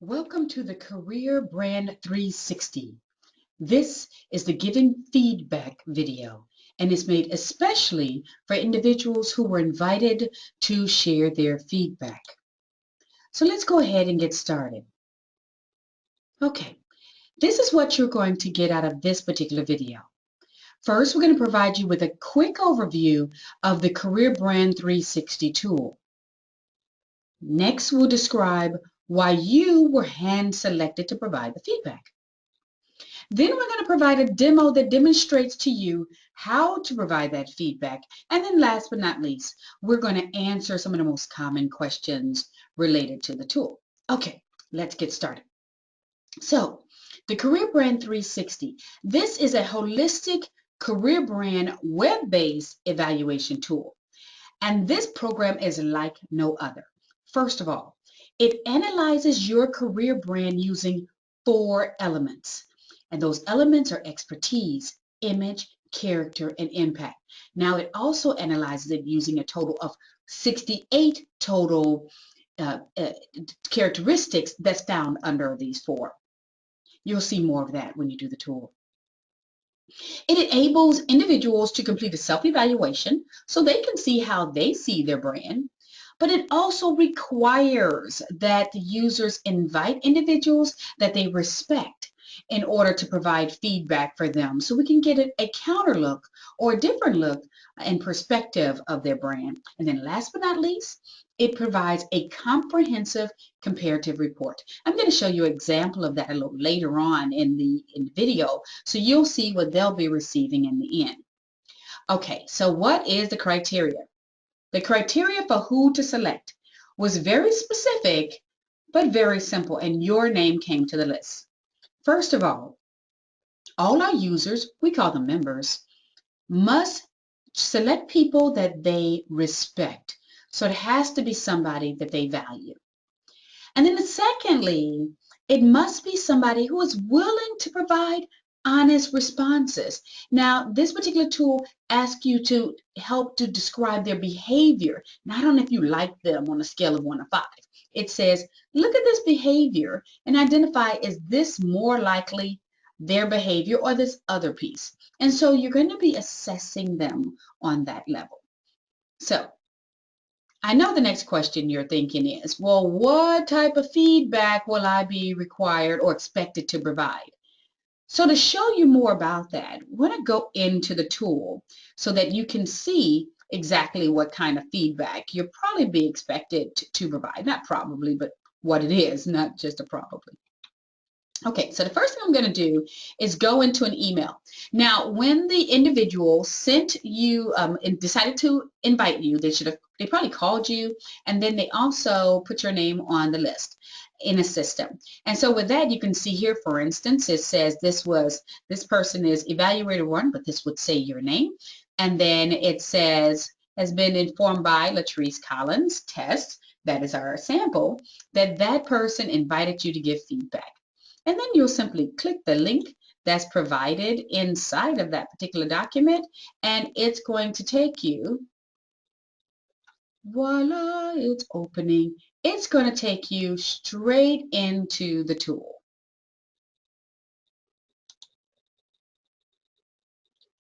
Welcome to the Career Brand 360. This is the Giving Feedback video and is made especially for individuals who were invited to share their feedback. So let's go ahead and get started. Okay, this is what you're going to get out of this particular video. First, we're going to provide you with a quick overview of the Career Brand 360 tool. Next, we'll describe why you were hand-selected to provide the feedback. Then we're going to provide a demo that demonstrates to you how to provide that feedback. And then last but not least, we're going to answer some of the most common questions related to the tool. Okay, let's get started. So the Career Brand 360, this is a holistic career brand web-based evaluation tool. And this program is like no other. First of all, it analyzes your career brand using 4 elements. And those elements are expertise, image, character, and impact. Now, it also analyzes it using a total of 68 total characteristics that's found under these 4. You'll see more of that when you do the tool. It enables individuals to complete a self-evaluation so they can see how they see their brand, but it also requires that the users invite individuals that they respect in order to provide feedback for them so we can get a counter look or a different look and perspective of their brand. And then last but not least, it provides a comprehensive comparative report. I'm going to show you an example of that a little later on in the video, so you'll see what they'll be receiving in the end. Okay, so what is the criteria? The criteria for who to select was very specific, but very simple, and your name came to the list. First of all our users, we call them members, must select people that they respect. So it has to be somebody that they value. And then secondly, it must be somebody who is willing to provide honest responses. Now, this particular tool asks you to help to describe their behavior, not on if you like them on a scale of 1 to 5. It says, look at this behavior and identify, is this more likely their behavior or this other piece? And so you're going to be assessing them on that level. So I know the next question you're thinking is, well, what type of feedback will I be required or expected to provide? So to show you more about that, we're going to go into the tool so that you can see exactly what kind of feedback you'll probably be expected to provide. Not probably, but what it is, not just a probably. Okay, so the first thing I'm going to do is go into an email. Now, when the individual sent you and decided to invite you, they probably called you, and then they also put your name on the list in a system. And so with that, you can see here, for instance, it says this person is evaluator 1, but this would say your name. And then it says, has been informed by Latrice Collins, test, that is our sample, that person invited you to give feedback. And then you'll simply click the link that's provided inside of that particular document, and it's going to take you, voila, it's opening. It's going to take you straight into the tool.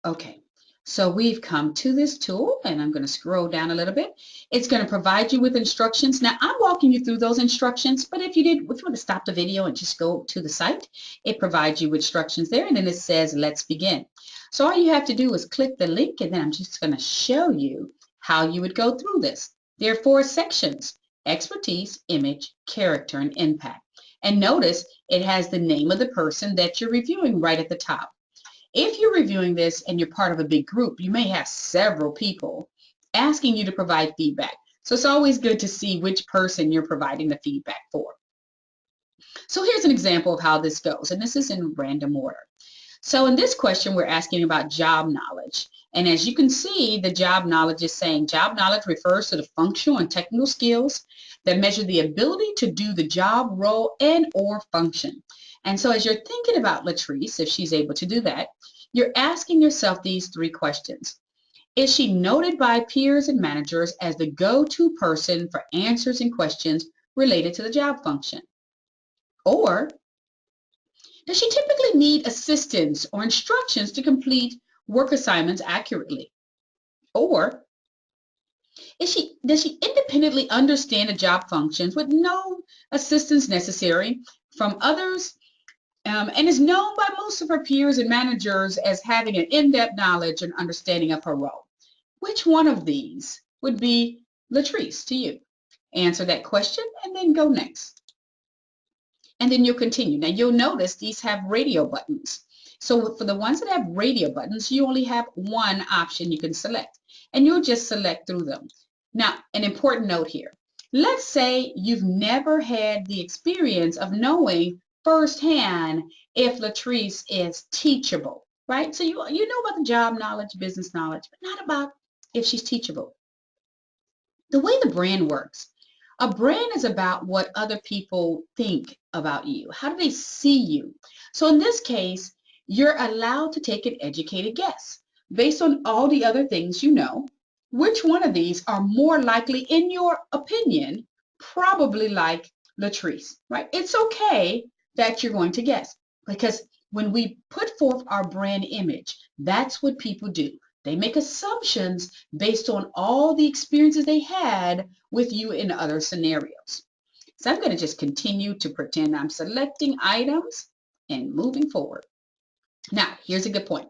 Okay, so we've come to this tool, and I'm going to scroll down a little bit. It's going to provide you with instructions. Now, I'm walking you through those instructions, but if you want to stop the video and just go to the site, it provides you with instructions there, and then it says, let's begin. So all you have to do is click the link, and then I'm just going to show you how you would go through this. There are 4 sections: expertise, image, character, and impact. And notice it has the name of the person that you're reviewing right at the top. If you're reviewing this and you're part of a big group, you may have several people asking you to provide feedback. So it's always good to see which person you're providing the feedback for. So here's an example of how this goes, and this is in random order. So in this question, we're asking about job knowledge. And as you can see, the job knowledge is saying job knowledge refers to the functional and technical skills that measure the ability to do the job, role, and or function. And so as you're thinking about Latrice, if she's able to do that, you're asking yourself these 3 questions. Is she noted by peers and managers as the go-to person for answers and questions related to the job function? Or does she typically need assistance or instructions to complete work assignments accurately? Or does she independently understand the job functions with no assistance necessary from others, and is known by most of her peers and managers as having an in-depth knowledge and understanding of her role? Which one of these would be Latrice to you? Answer that question and then go next. And then you'll continue. Now you'll notice these have radio buttons. So for the ones that have radio buttons, you only have one option you can select, and you'll just select through them. Now, an important note here. Let's say you've never had the experience of knowing firsthand if Latrice is teachable, right? So you know about the job knowledge, business knowledge, but not about if she's teachable. The way the brand works, a brand is about what other people think about you. How do they see you? So in this case, you're allowed to take an educated guess based on all the other things you know. Which one of these are more likely, in your opinion, probably like Latrice, right? It's okay that you're going to guess, because when we put forth our brand image, that's what people do. They make assumptions based on all the experiences they had with you in other scenarios. So I'm going to just continue to pretend I'm selecting items and moving forward. Now, here's a good point.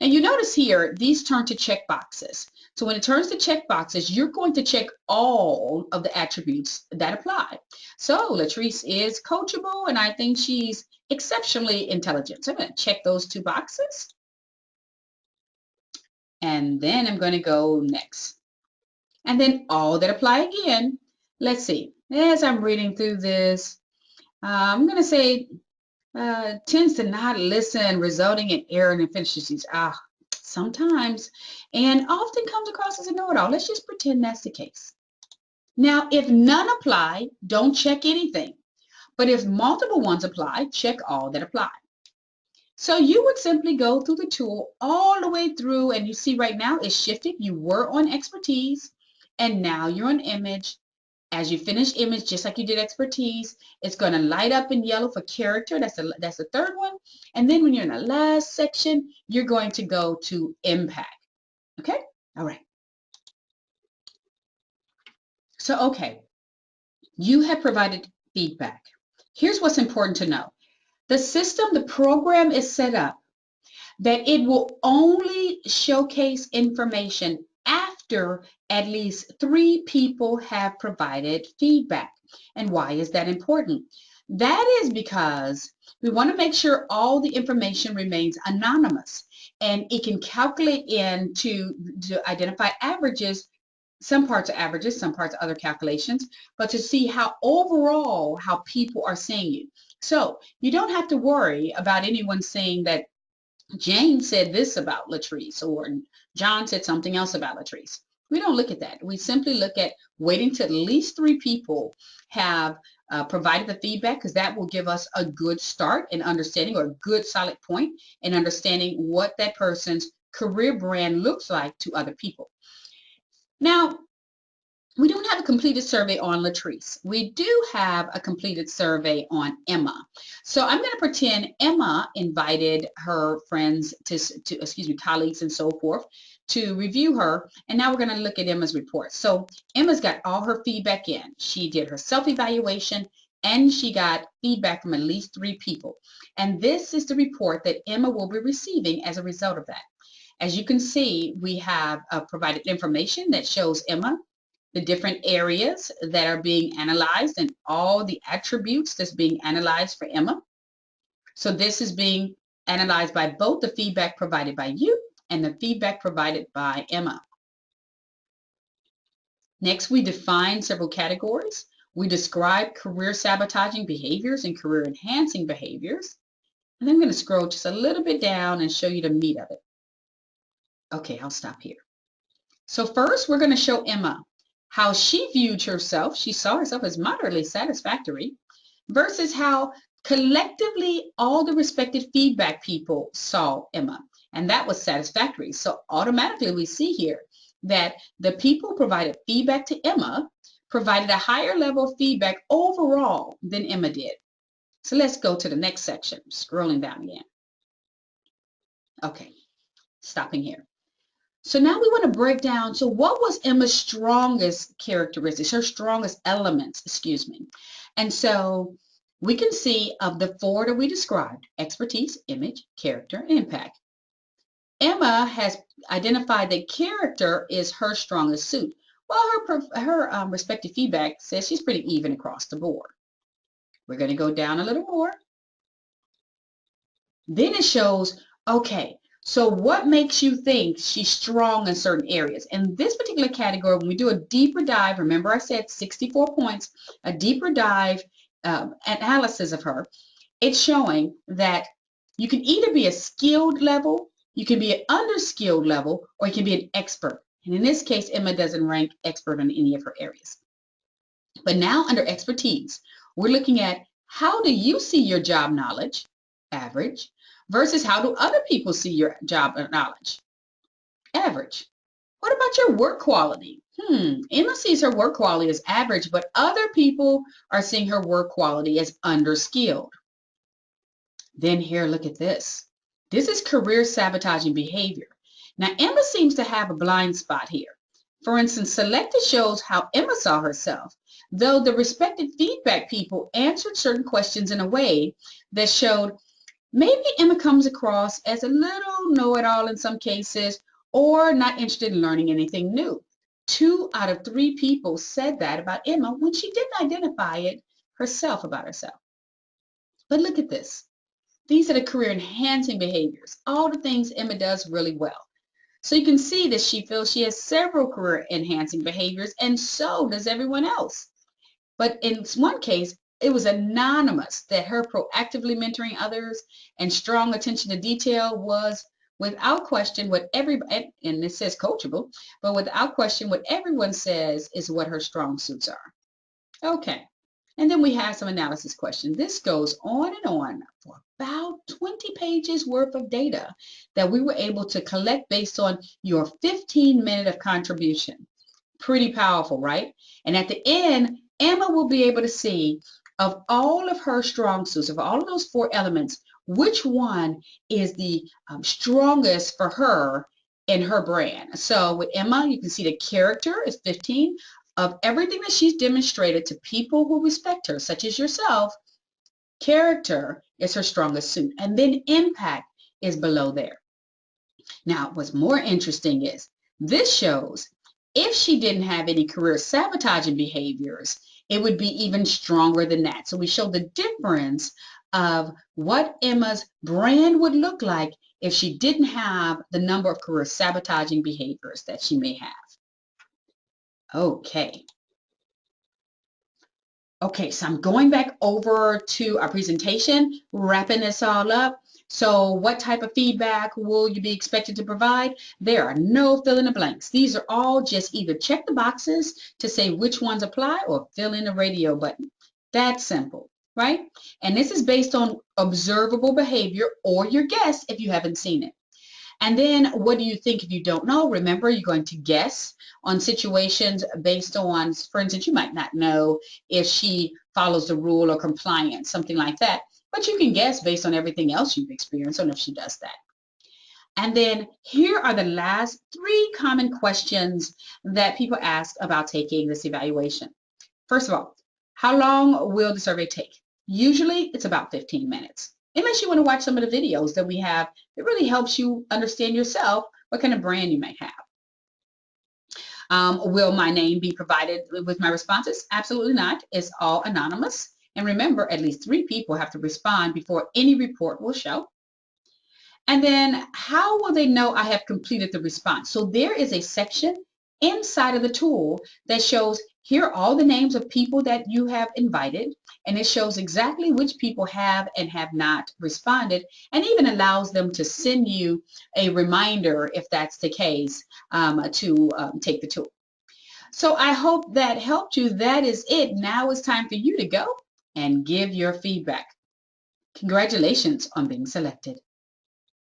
Now you notice here, these turn to check boxes. So when it turns to check boxes, you're going to check all of the attributes that apply. So Latrice is coachable, and I think she's exceptionally intelligent. So I'm going to check those two boxes. And then I'm going to go next. And then all that apply again. Let's see. As I'm reading through this, I'm going to say tends to not listen, resulting in error and inefficiencies. Sometimes, and often comes across as a know-it-all. Let's just pretend that's the case. Now, if none apply, don't check anything. But if multiple ones apply, check all that apply. So you would simply go through the tool all the way through, and you see right now it's shifted. You were on expertise, and now you're on image. As you finish image, just like you did expertise, it's going to light up in yellow for character. That's the third one. And then when you're in the last section, you're going to go to impact. Okay? All right. So, okay, you have provided feedback. Here's what's important to know. The system, the program is set up that it will only showcase information after at least 3 people have provided feedback. And why is that important? That is because we want to make sure all the information remains anonymous, and it can calculate in to identify averages, some parts are averages, some parts are other calculations, but to see how overall how people are seeing you. So you don't have to worry about anyone saying that Jane said this about Latrice, or John said something else about Latrice. We don't look at that. We simply look at waiting till at least 3 people have provided the feedback, because that will give us a good start in understanding, or a good solid point in understanding what that person's career brand looks like to other people. Now, we don't have a completed survey on Latrice. We do have a completed survey on Emma. So I'm going to pretend Emma invited her friends colleagues and so forth to review her. And now we're going to look at Emma's report. So Emma's got all her feedback in. She did her self-evaluation, and she got feedback from at least 3 people. And this is the report that Emma will be receiving as a result of that. As you can see, we have provided information that shows Emma the different areas that are being analyzed and all the attributes that's being analyzed for Emma. So this is being analyzed by both the feedback provided by you and the feedback provided by Emma. Next, we define several categories. We describe career sabotaging behaviors and career enhancing behaviors. And I'm going to scroll just a little bit down and show you the meat of it. Okay, I'll stop here. So first, we're going to show Emma how she viewed herself. She saw herself as moderately satisfactory, versus how collectively all the respective feedback people saw Emma, and that was satisfactory. So automatically we see here that the people who provided feedback to Emma provided a higher level of feedback overall than Emma did. So let's go to the next section, scrolling down again. Okay, stopping here. So now we want to break down, so what was Emma's strongest characteristics, her strongest elements, excuse me. And so we can see of the four that we described, expertise, image, character, and impact. Emma has identified that character is her strongest suit, while her respective feedback says she's pretty even across the board. We're going to go down a little more. Then it shows, okay, so what makes you think she's strong in certain areas? In this particular category, when we do a deeper dive, remember I said 64 points, a deeper dive analysis of her, it's showing that you can either be a skilled level, you can be an underskilled level, or you can be an expert. And in this case, Emma doesn't rank expert in any of her areas. But now under expertise, we're looking at how do you see your job knowledge, average, versus how do other people see your job knowledge, average. What about your work quality? Emma sees her work quality as average, but other people are seeing her work quality as underskilled. Then here, look at this. This is career sabotaging behavior. Now, Emma seems to have a blind spot here. For instance, selected shows how Emma saw herself, though the respected feedback people answered certain questions in a way that showed maybe Emma comes across as a little know-it-all in some cases or not interested in learning anything new. 2 out of 3 people said that about Emma when she didn't identify it herself about herself. But look at this. These are the career enhancing behaviors, all the things Emma does really well. So you can see that she feels she has several career enhancing behaviors, and so does everyone else. But in one case, it was anonymous that her proactively mentoring others and strong attention to detail was without question what everybody, and it says coachable, but without question what everyone says is what her strong suits are. Okay. And then we have some analysis questions. This goes on and on for about 20 pages worth of data that we were able to collect based on your 15-minute of contribution. Pretty powerful, right? And at the end, Emma will be able to see of all of her strong suits, of all of those 4 elements, which one is the strongest for her in her brand. So with Emma, you can see the character is 15. Of everything that she's demonstrated to people who respect her, such as yourself, character is her strongest suit. And then impact is below there. Now, what's more interesting is this shows if she didn't have any career sabotaging behaviors, it would be even stronger than that. So we show the difference of what Emma's brand would look like if she didn't have the number of career sabotaging behaviors that she may have. Okay. Okay, so I'm going back over to our presentation, wrapping this all up. So what type of feedback will you be expected to provide? There are no fill in the blanks. These are all just either check the boxes to say which ones apply or fill in the radio button. That's simple, right? And this is based on observable behavior or your guess if you haven't seen it. And then what do you think if you don't know? Remember, you're going to guess on situations based on, for instance, you might not know if she follows the rule or compliance, something like that. But you can guess based on everything else you've experienced on if she does that. And then here are the last 3 common questions that people ask about taking this evaluation. First of all, how long will the survey take? Usually it's about 15 minutes. Unless you want to watch some of the videos that we have, it really helps you understand yourself, what kind of brand you may have. Will my name be provided with my responses? Absolutely not. It's all anonymous. And remember, at least 3 people have to respond before any report will show. And then how will they know I have completed the response? So there is a section inside of the tool that shows here are all the names of people that you have invited, and it shows exactly which people have and have not responded, and even allows them to send you a reminder if that's the case to take the tool. So I hope that helped you. That is it. Now it's time for you to go and give your feedback. Congratulations on being selected.